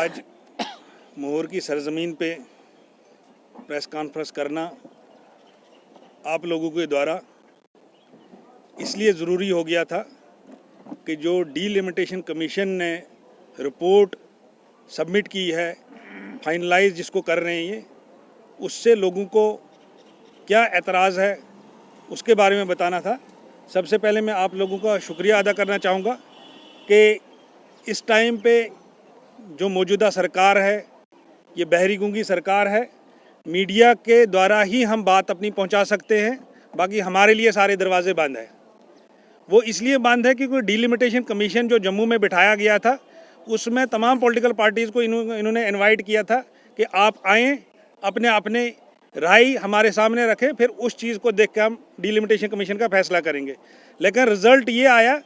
आज मोहर की सरजमीन पे प्रेस कॉन्फ्रेंस करना आप लोगों के द्वारा इसलिए ज़रूरी हो गया था कि जो डीलिमिटेशन कमीशन ने रिपोर्ट सबमिट की है, फाइनलाइज जिसको कर रहे हैं ये, उससे लोगों को क्या एतराज़ है उसके बारे में बताना था। सबसे पहले मैं आप लोगों का शुक्रिया अदा करना चाहूँगा कि इस टाइम पे जो मौजूदा सरकार है, ये बहरी गूंगी सरकार है, मीडिया के द्वारा ही हम बात अपनी पहुंचा सकते हैं, बाकी हमारे लिए सारे दरवाजे बंद हैं। वो इसलिए बंद है क्योंकि डीलिमिटेशन कमीशन जो जम्मू में बिठाया गया था उसमें तमाम पॉलिटिकल पार्टीज़ को इन्होंने इनवाइट किया था कि आप आएँ, अपने अपने राय हमारे सामने रखें, फिर उस चीज़ को देख के हम डीलिमिटेशन कमीशन का फैसला करेंगे। लेकिन रिज़ल्ट ये आया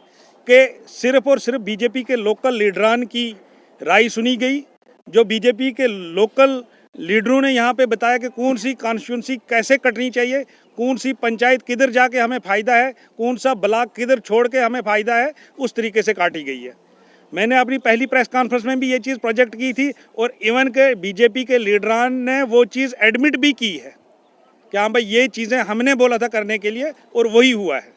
कि सिर्फ़ और सिर्फ बीजेपी के लोकल लीडरान की राय सुनी गई। जो बीजेपी के लोकल लीडरों ने यहाँ पे बताया कि कौन सी कॉन्स्टिट्यूंसी कैसे कटनी चाहिए, कौन सी पंचायत किधर जाके हमें फ़ायदा है, कौन सा ब्लॉक किधर छोड़ के हमें फ़ायदा है, उस तरीके से काटी गई है। मैंने अपनी पहली प्रेस कॉन्फ्रेंस में भी ये चीज़ प्रोजेक्ट की थी और इवन के बीजेपी के लीडरान ने वो चीज़ एडमिट भी की है कि हाँ भाई ये चीज़ें हमने बोला था करने के लिए और वही हुआ है।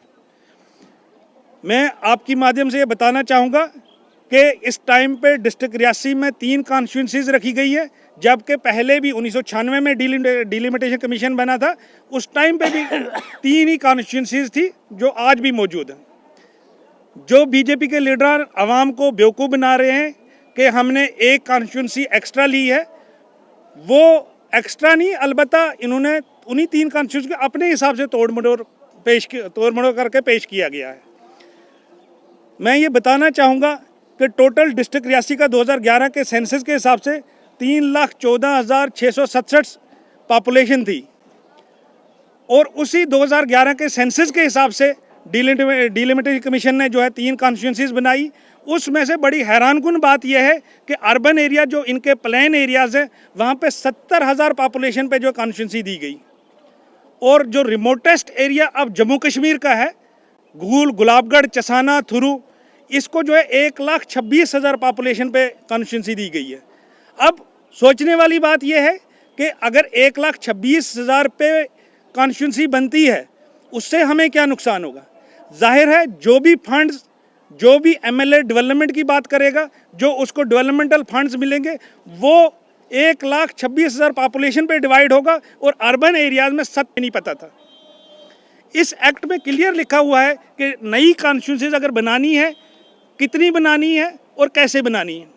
मैं आपकी माध्यम से ये बताना चाहूँगा कि इस टाइम पे डिस्ट्रिक्ट रियासी में 3 कॉन्स्टिट्यूंसीज रखी गई है, जबकि पहले भी 1996 में डीलिमिटेशन कमीशन बना था, उस टाइम पे भी 3 ही कॉन्स्टिट्यूंसीज थी जो आज भी मौजूद हैं। जो बीजेपी के लीडर आवाम को बेवकूफ़ बना रहे हैं कि हमने एक कॉन्स्टिट्यूंसी एक्स्ट्रा ली है, वो एक्स्ट्रा नहीं, अलबत्ता इन्होंने उन्हीं 3 कॉन्स्टिट्यूंसी को अपने हिसाब से तोड़ मड़ोड़ करके पेश किया गया है। मैं ये बताना चाहूँगा कि टोटल डिस्ट्रिक्ट रियासी का 2011 के सेंसस के हिसाब से 3,14,667 पॉपुलेशन थी और उसी 2011 के सेंसस के हिसाब से डीलिमिटेशन कमीशन ने जो है 3 कॉन्स्टिट्यूंसीज बनाई। उसमें से बड़ी हैरानकुन बात यह है कि अर्बन एरिया जो इनके प्लेन एरियाज़ हैं वहाँ पे 70,000 पॉपुलेशन पे जो कॉन्स्टिट्यूंसी दी गई और जो रिमोटेस्ट एरिया अब जम्मू कश्मीर का है, घूल, गुलाबगढ़, चसाना, थुरू, इसको जो है 1,26,000 पॉपुलेशन पे कॉन्स्टिट्यूंसी दी गई है। अब सोचने वाली बात यह है कि अगर 1,26,000 पे कॉन्स्टिट्यूंसी बनती है उससे हमें क्या नुकसान होगा। जाहिर है जो भी फंड्स, जो भी एमएलए डेवलपमेंट की बात करेगा, जो उसको डेवलपमेंटल फंड्स मिलेंगे वो 1,26,000 पॉपुलेशन पे डिवाइड होगा और अर्बन एरियाज़ में सत्य नहीं पता था। इस एक्ट में क्लियर लिखा हुआ है कि नई कॉन्स्टिट्यूंसीज अगर बनानी है, कितनी बनानी है और कैसे बनानी है।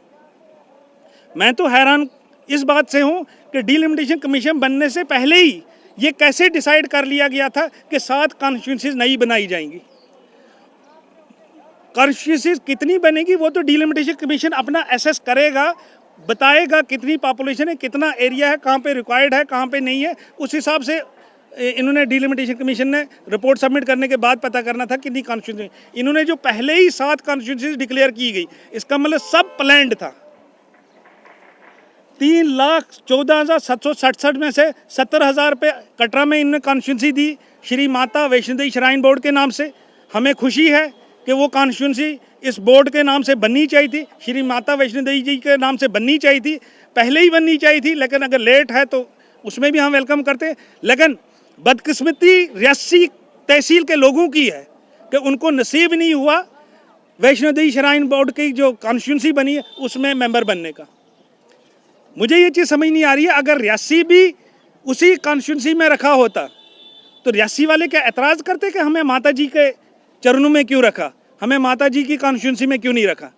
मैं तो हैरान इस बात से हूँ कि डीलिमिटेशन कमीशन बनने से पहले ही ये कैसे डिसाइड कर लिया गया था कि 7 कॉन्स्टिट्यूंसीज नई बनाई जाएंगी। कॉन्स्टिट्यूंसीज कितनी बनेगी वो तो डीलिमिटेशन कमीशन अपना एसेस करेगा, बताएगा कितनी पॉपुलेशन है, कितना एरिया है, कहाँ पे रिक्वायर्ड है, कहाँ पे नहीं है। उस हिसाब से इन्होंने डीलिमिटेशन कमीशन ने रिपोर्ट सबमिट करने के बाद पता करना था कितनी कॉन्स्टिट्यूंसी। इन्होंने जो पहले ही 7 कॉन्स्टिट्यूंसीज डिक्लेयर की गई, इसका मतलब सब प्लान्ड था। 3,14,767 में से 70,000 पे कटरा में इन्होंने कॉन्स्टिट्यूंसी दी श्री माता वैष्णो देवी श्राइन बोर्ड के नाम से। हमें खुशी है कि वो कॉन्स्टिट्यूंसी इस बोर्ड के नाम से बननी चाहिए थी, श्री माता वैष्णो देवी जी के नाम से बननी चाहिए थी, पहले ही बननी चाहिए थी, लेकिन अगर लेट है तो उसमें भी हम वेलकम करते हैं। लेकिन बदकिस्मती रियासी तहसील के लोगों की है कि उनको नसीब नहीं हुआ वैष्णो देवी श्राइन बोर्ड की जो कॉन्स्टिट्यूंसी बनी है उसमें मेंबर बनने का। मुझे ये चीज़ समझ नहीं आ रही है, अगर रियासी भी उसी कॉन्स्टिट्यूंसी में रखा होता तो रियासी वाले क्या एतराज़ करते कि हमें माता जी के चरणों में क्यों रखा, हमें माता जी की कॉन्स्टिट्यूंसी में क्यों नहीं रखा।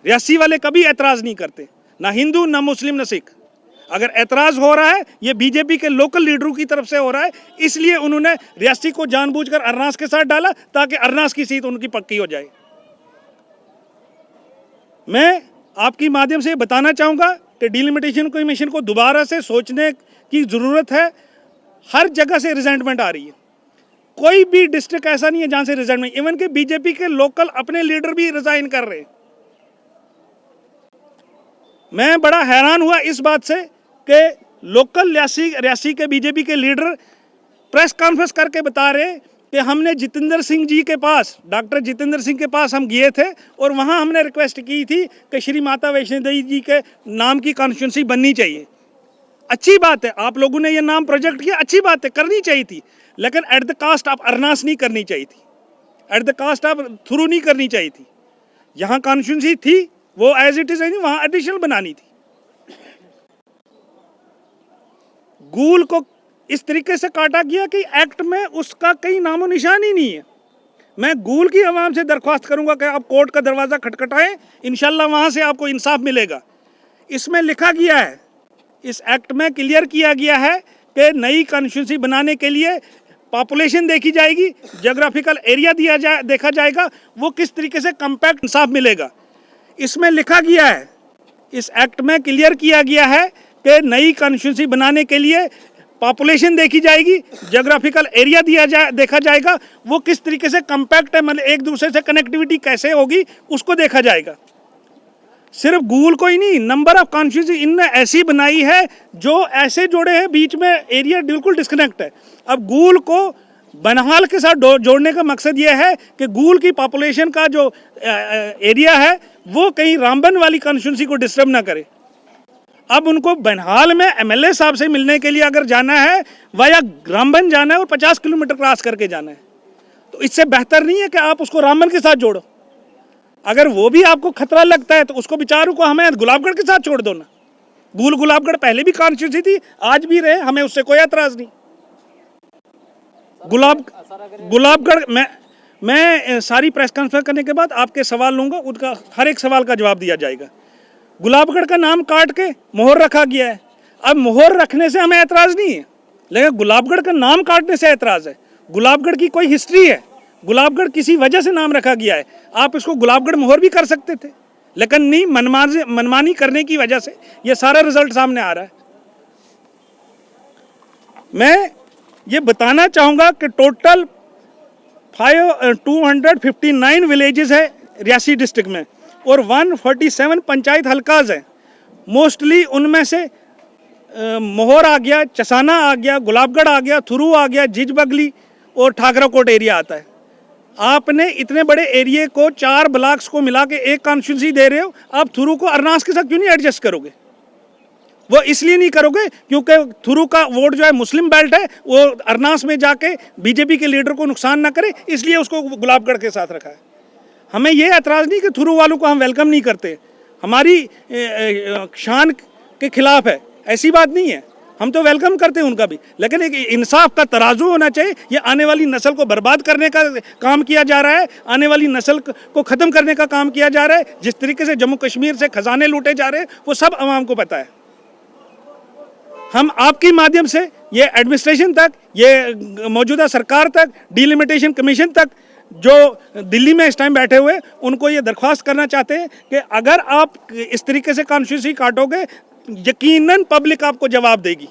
रियासी वाले कभी एतराज़ नहीं करते, ना हिंदू, ना मुस्लिम, ना सिख। अगर एतराज़ हो रहा है ये बीजेपी के लोकल लीडरों की तरफ से हो रहा है, इसलिए उन्होंने रियासी को जानबूझकर अरनास के साथ डाला ताकि अरनास की सीट उनकी पक्की हो जाए। मैं आपकी माध्यम से बताना चाहूँगा कि डीलिमिटेशन कमीशन को दोबारा से सोचने की ज़रूरत है। हर जगह से रिजेंटमेंट आ रही है, कोई भी डिस्ट्रिक्ट ऐसा नहीं है जहाँ से रिजेंटमेंट, इवन के बीजेपी के लोकल अपने लीडर भी रिजाइन कर रहे हैं। मैं बड़ा हैरान हुआ इस बात से कि लोकल रियासी के बीजेपी के लीडर प्रेस कॉन्फ्रेंस करके बता रहे कि हमने जितेंद्र सिंह जी के पास, डॉक्टर जितेंद्र सिंह के पास हम गए थे और वहाँ हमने रिक्वेस्ट की थी कि श्री माता वैष्णो देवी जी के नाम की कॉन्स्टिट्यूंसी बननी चाहिए। अच्छी बात है, आप लोगों ने ये नाम प्रोजेक्ट किया, अच्छी बात है, करनी चाहिए थी, लेकिन एट द कास्ट ऑफ अरनास नहीं करनी चाहिए थी, at the cost of through नहीं करनी चाहिए थी। यहाँ कॉन्स्टिट्यूंसी थी वो एज इट इज, वहाँ एडिशनल बनानी थी। गूल को इस तरीके से काटा गया कि एक्ट में उसका कहीं नामो निशान ही नहीं है। मैं गूल की आवाम से दरख्वास्त करूंगा कि आप कोर्ट का दरवाज़ा खटखटाएं, इंशाल्लाह वहाँ से आपको इंसाफ मिलेगा। इसमें लिखा गया है, इस एक्ट में क्लियर किया गया है कि नई कॉन्स्टिट्यूंसी बनाने के लिए पॉपुलेशन देखी जाएगी, ज्योग्राफिकल एरिया देखा जाएगा, वो किस तरीके से कम्पैक्ट इंसाफ मिलेगा। इसमें लिखा गया है, इस एक्ट में क्लियर किया गया है कि नई कॉन्स्टिट्यूंसी बनाने के लिए पॉपुलेशन देखी जाएगी, ज्योग्राफिकल एरिया देखा जाएगा, वो किस तरीके से कम्पैक्ट है, मतलब एक दूसरे से कनेक्टिविटी कैसे होगी उसको देखा जाएगा। सिर्फ गूल को ही नहीं, नंबर ऑफ कॉन्स्टिट्यूंसी इनने ऐसी बनाई है जो ऐसे जोड़े हैं, बीच में एरिया बिल्कुल डिस्कनेक्ट है। अब गूल को बनहाल के साथ जोड़ने का मकसद ये है कि गूल की पॉपुलेशन का जो एरिया है वो कहीं रामबन वाली कॉन्स्टिट्यूंसी को डिस्टर्ब ना करे। अब उनको बनहाल में एमएलए साहब से मिलने के लिए अगर जाना है, वाया रामबन जाना है और 50 किलोमीटर क्रॉस करके जाना है, तो इससे बेहतर नहीं है कि आप उसको रामबन के साथ जोड़ो। अगर वो भी आपको खतरा लगता है तो उसको बेचारों को हमें गुलाबगढ़ के साथ छोड़ दो ना। गुलाबगढ़ पहले भी कॉन्स्टिट्यूंसी थी, आज भी रहे, हमें उससे कोई एतराज नहीं। गुलाबगढ़ मैं सारी प्रेस कॉन्फ्रेंस करने के बाद आपके सवाल लूंगा, उनका हर एक सवाल का जवाब दिया जाएगा। गुलाबगढ़ का नाम काट के मोहर रखा गया है। अब मोहर रखने से हमें एतराज़ नहीं है, लेकिन गुलाबगढ़ का नाम काटने से एतराज़ है। गुलाबगढ़ की कोई हिस्ट्री है, गुलाबगढ़ किसी वजह से नाम रखा गया है। आप इसको गुलाबगढ़ मोहर भी कर सकते थे, लेकिन नहीं, मनमानी करने की वजह से ये सारा रिजल्ट सामने आ रहा है। मैं ये बताना चाहूँगा कि टोटल 259 विलेजेस है रियासी डिस्ट्रिक्ट में और 147 पंचायत हल्काज हैं। मोस्टली उनमें से मोहर आ गया, चसाना आ गया, गुलाबगढ़ आ गया, थुरू आ गया, जिज बगली और ठाकराकोट एरिया आता है। आपने इतने बड़े एरिया को 4 ब्लॉक्स को मिला के एक कॉन्स्टिट्यूंसी दे रहे हो, आप थुरू को अरनास के साथ क्यों नहीं एडजस्ट करोगे? वो इसलिए नहीं करोगे क्योंकि थुरू का वोट जो है मुस्लिम बेल्ट है, वो अरनास में जाके बीजेपी के लीडर को नुकसान ना करे, इसलिए उसको गुलाबगढ़ के साथ रखा है। हमें ये एतराज़ नहीं कि थुरू वालों को हम वेलकम नहीं करते, हमारी शान के खिलाफ है, ऐसी बात नहीं है, हम तो वेलकम करते हैं उनका भी, लेकिन एक इंसाफ का तराजू होना चाहिए। ये आने वाली नस्ल को बर्बाद करने का काम किया जा रहा है, आने वाली नस्ल को ख़त्म करने का काम किया जा रहा है। जिस तरीके से जम्मू कश्मीर से खजाने लूटे जा रहे हैं वो सब आवाम को पता है। हम आपके माध्यम से ये एडमिनिस्ट्रेशन तक, ये मौजूदा सरकार तक, डिलिमिटेशन कमीशन तक जो दिल्ली में इस टाइम बैठे हुए, उनको ये दरख्वास्त करना चाहते हैं कि अगर आप इस तरीके से कॉन्स्टिट्यूंसी काटोगे, यकीनन पब्लिक आपको जवाब देगी।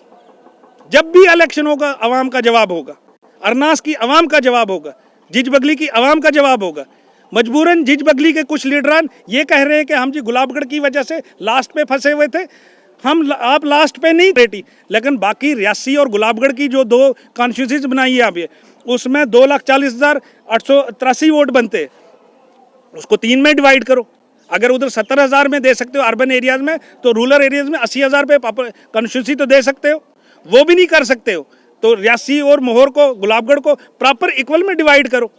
जब भी इलेक्शन होगा आवाम का जवाब होगा, अरनास की आवाम का जवाब होगा, जिज बगली की आवाम का जवाब होगा। मजबूरन जिज बगली के कुछ लीडरान ये कह रहे हैं कि हम जी गुलाबगढ़ की वजह से लास्ट पे फंसे हुए थे। आप लास्ट पे नहीं रेटी, लेकिन बाकी रियासी और गुलाबगढ़ की जो 2 कॉन्स्टिट्यूंसीज बनाई है आप, ये उसमें 2,40,883 वोट बनते, उसको 3 में डिवाइड करो। अगर उधर 70,000 में दे सकते हो अर्बन एरियाज में, तो रूरल एरियाज में 80,000 पे कॉन्स्टिट्यूंसी तो दे सकते हो, वो भी नहीं कर सकते हो तो रियासी और मोहर को, गुलाबगढ़ को प्रॉपर इक्वल में डिवाइड करो।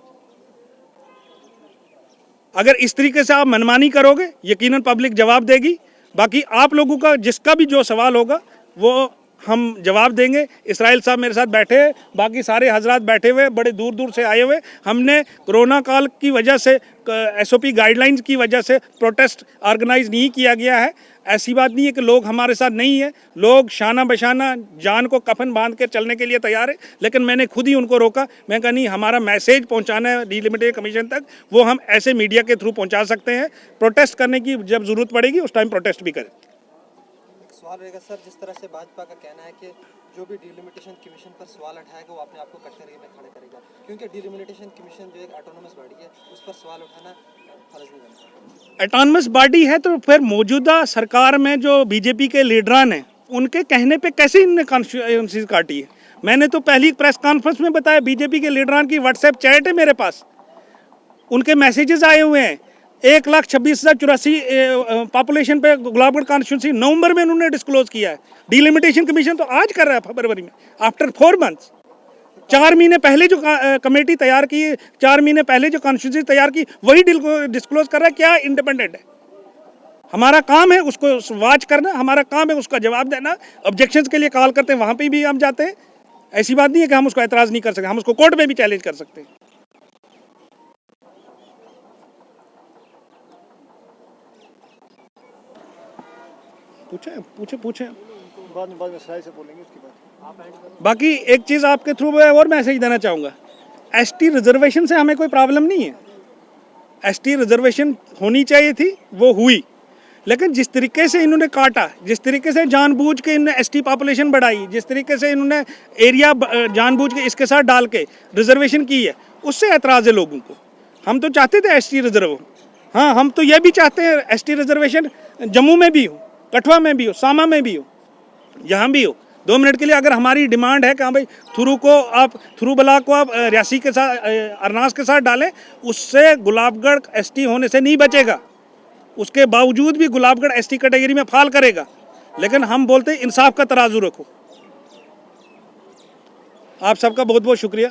अगर इस तरीके से आप मनमानी करोगे, यकीनन पब्लिक जवाब देगी। बाकी आप लोगों का जिसका भी जो सवाल होगा वो हम जवाब देंगे। इसराइल साहब मेरे साथ बैठे हैं, बाकी सारे हजरात बैठे हुए, बड़े दूर दूर से आए हुए। हमने कोरोना काल की वजह से, SOP गाइडलाइंस की वजह से प्रोटेस्ट ऑर्गेनाइज नहीं किया गया है। ऐसी बात नहीं है कि लोग हमारे साथ नहीं है, लोग शाना बशाना जान को कफन बांध के चलने के लिए तैयार है, लेकिन मैंने खुद ही उनको रोका। मैं कहा नहीं, हमारा मैसेज पहुंचाना है डिलिमिटेड कमीशन तक, वो हम ऐसे मीडिया के थ्रू पहुंचा सकते हैं। प्रोटेस्ट करने की जब ज़रूरत पड़ेगी उस टाइम प्रोटेस्ट भी करें। सवाल रहेगा सर, जिस तरह से भाजपा का कहना है कि जो भी डिलिमिटेशन कमीशन पर सवाल उठाएगा वो अपने आप को कटघरे में खड़ा करेगा, क्योंकि डिलिमिटेशन कमीशन जो एक ऑटोनोमस बॉडी है उस पर सवाल उठाना फर्ज नहीं बनता। ऑटोनोमस बॉडी है तो फिर मौजूदा सरकार में जो बीजेपी के लीडरान हैं उनके कहने पे कैसे इनने कॉन्स्टिट्यूंसी काटी है? मैंने तो पहली प्रेस कॉन्फ्रेंस में बताया, बीजेपी के लीडरान की व्हाट्सएप चैट है मेरे पास, उनके मैसेजेस आए हुए हैं। 1,26,084 पॉपुलेशन पे गुलाबगढ़ कॉन्स्टिट्यूंसी नवंबर में उन्होंने डिस्क्लोज किया है। डिलिमिटेशन कमीशन तो आज कर रहा है फरवरी में, आफ्टर 4 मंथ्स। 4 महीने पहले जो कमेटी तैयार की, 4 महीने पहले जो कॉन्स्टिट्यूंसी तैयार की, वही डिस्क्लोज कर रहा है। क्या इंडिपेंडेंट है? हमारा काम है उसको वॉच करना, हमारा काम है उसका जवाब देना। ऑब्जेक्शंस के लिए कॉल करते हैं, वहाँ पे भी हम जाते हैं। ऐसी बात नहीं है कि हम उसको एतराज़ नहीं कर सकते, हम उसको कोर्ट में भी चैलेंज कर सकते हैं। पूछे बाद में सराय से बोलेंगे उसके बाद। बाकी एक चीज़ आपके थ्रू में और मैसेज देना चाहूँगा, एसटी रिजर्वेशन से हमें कोई प्रॉब्लम नहीं है। एसटी रिजर्वेशन होनी चाहिए थी, वो हुई, लेकिन जिस तरीके से इन्होंने काटा, जिस तरीके से जानबूझ के इन्होंने एसटी पॉपुलेशन बढ़ाई, जिस तरीके से इन्होंने एरिया जानबूझ के इसके साथ डाल के रिजर्वेशन की है, उससे एतराज़ है लोगों को। हम तो चाहते थे एसटी रिजर्व हो, हाँ, हम तो यह भी चाहते हैं एसटी रिजर्वेशन जम्मू में भी हो, कठुआ में भी हो, सामा में भी हो, यहाँ भी हो। 2 मिनट के लिए अगर हमारी डिमांड है कि हाँ भाई थ्रू ब्लॉक को आप रियासी के साथ, अरनास के साथ डालें, उससे गुलाबगढ़ एसटी होने से नहीं बचेगा। उसके बावजूद भी गुलाबगढ़ एसटी कैटेगरी में फाल करेगा। लेकिन हम बोलते हैं इंसाफ का तराजू रखो। आप सबका बहुत बहुत शुक्रिया।